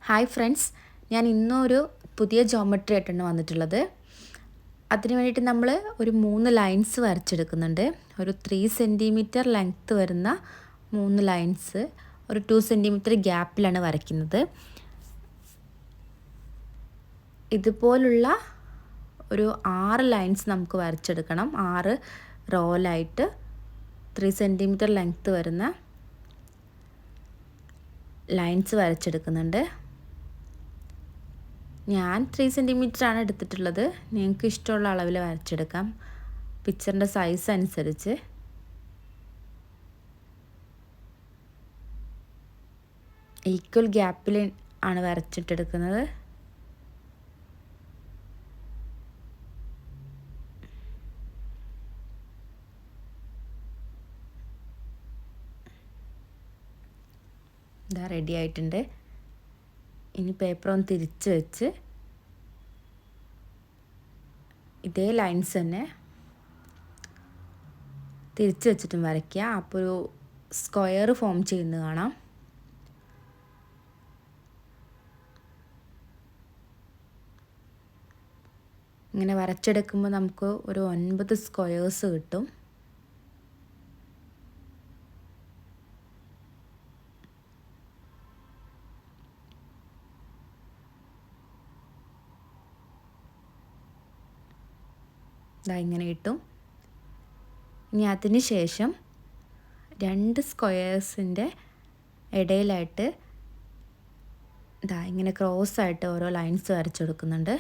Hi friends, ഞാൻ ഇന്നൊരു പുതിയ ജോമെട്രി ആയിട്ടാണ് വന്നിട്ടുള്ളത്. അതിന് വേണ്ടിയിട്ട് നമ്മൾ ഒരു 3 ലൈൻസ് വരച്ചെടുക്കുന്നുണ്ട്. ഒരു 3 സെൻറ്റിമീറ്റർ ലെങ്ത്ത് വരുന്ന 3 ലൈൻസ് ഒരു 2 സെൻറ്റിമീറ്റർ ഗ്യാപ്പിലാണ് വരയ്ക്കുന്നത്. ഇതുപോലുള്ള ഒരു 6 ലൈൻസ് നമുക്ക് വരച്ചെടുക്കണം. 6 റോലായിട്ട് 3 സെൻറ്റിമീറ്റർ ലെങ്ത്ത് വരുന്ന ലൈൻസ് വരച്ചെടുക്കുന്നുണ്ട്. ഞാൻ 3 സെൻറ്റിമീറ്ററാണ് എടുത്തിട്ടുള്ളത്. നിങ്ങൾക്ക് ഇഷ്ടമുള്ള അളവിൽ വരച്ചെടുക്കാം, പിക്ചറിൻ്റെ സൈസ് അനുസരിച്ച്. ഈക്വൽ ഗ്യാപ്പിൽ ആണ് വരച്ചിട്ടെടുക്കുന്നത്. ഇതാ റെഡി ആയിട്ടുണ്ട്. ഇനി പേപ്പർ ഒന്ന് തിരിച്ച് വെച്ച് ഇതേ ലൈൻസ് തന്നെ തിരിച്ച് വെച്ചിട്ടും വരയ്ക്കുക. അപ്പോൾ ഒരു സ്ക്വയർ ഫോം ചെയ്യുന്നത് കാണാം. ഇങ്ങനെ വരച്ചെടുക്കുമ്പോൾ നമുക്ക് ഒരു 9 സ്ക്വയേഴ്സ് കിട്ടും. ഇതാ ഇങ്ങനെ കിട്ടും. ഇനി അതിന് ശേഷം 2 സ്ക്വയേഴ്സിൻ്റെ ഇടയിലായിട്ട് ഇതാ ഇങ്ങനെ ക്രോസ് ആയിട്ട് ഓരോ ലൈൻസ് വരച്ചു കൊടുക്കുന്നുണ്ട്.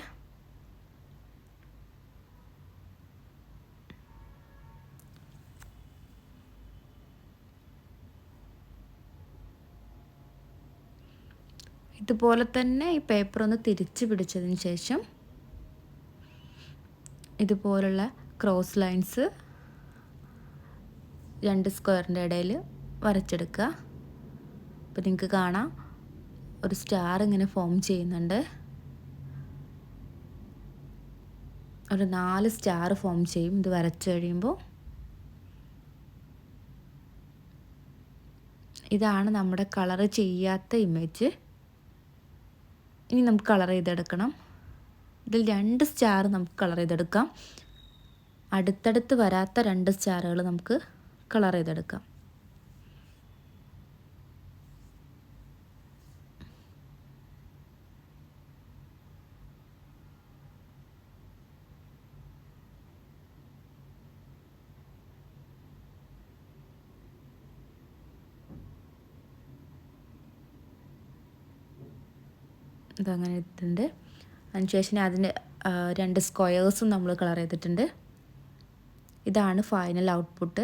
ഇതുപോലെ തന്നെ ഈ പേപ്പർ ഒന്ന് തിരിച്ച് പിടിച്ചതിന് ശേഷം ഇതുപോലുള്ള ക്രോസ് ലൈൻസ് 2 സ്ക്വയറിൻ്റെ ഇടയിൽ വരച്ചെടുക്കുക. അപ്പോൾ നിങ്ങൾക്ക് കാണാം ഒരു സ്റ്റാർ ഇങ്ങനെ ഫോം ചെയ്യുന്നുണ്ട്. ഒരു 4 സ്റ്റാർ ഫോം ചെയ്യും ഇത് വരച്ചു കഴിയുമ്പോൾ. ഇതാണ് നമ്മുടെ കളർ ചെയ്യാത്ത ഇമേജ്. ഇനി നമുക്ക് കളർ ചെയ്തെടുക്കണം. ഇതിൽ 2 സ്റ്റാർ നമുക്ക് കളർ ചെയ്തെടുക്കാം. അടുത്തടുത്ത് വരാത്ത 2 സ്റ്റാറുകൾ നമുക്ക് കളർ ചെയ്തെടുക്കാം. ഇതങ്ങനെ ഇട്ടിട്ടുണ്ട്. അതിനുശേഷം അതിന് 2 സ്ക്വയേഴ്സും നമ്മൾ കളർ ചെയ്തിട്ടുണ്ട്. ഇതാണ് ഫൈനൽ ഔട്ട്പുട്ട്.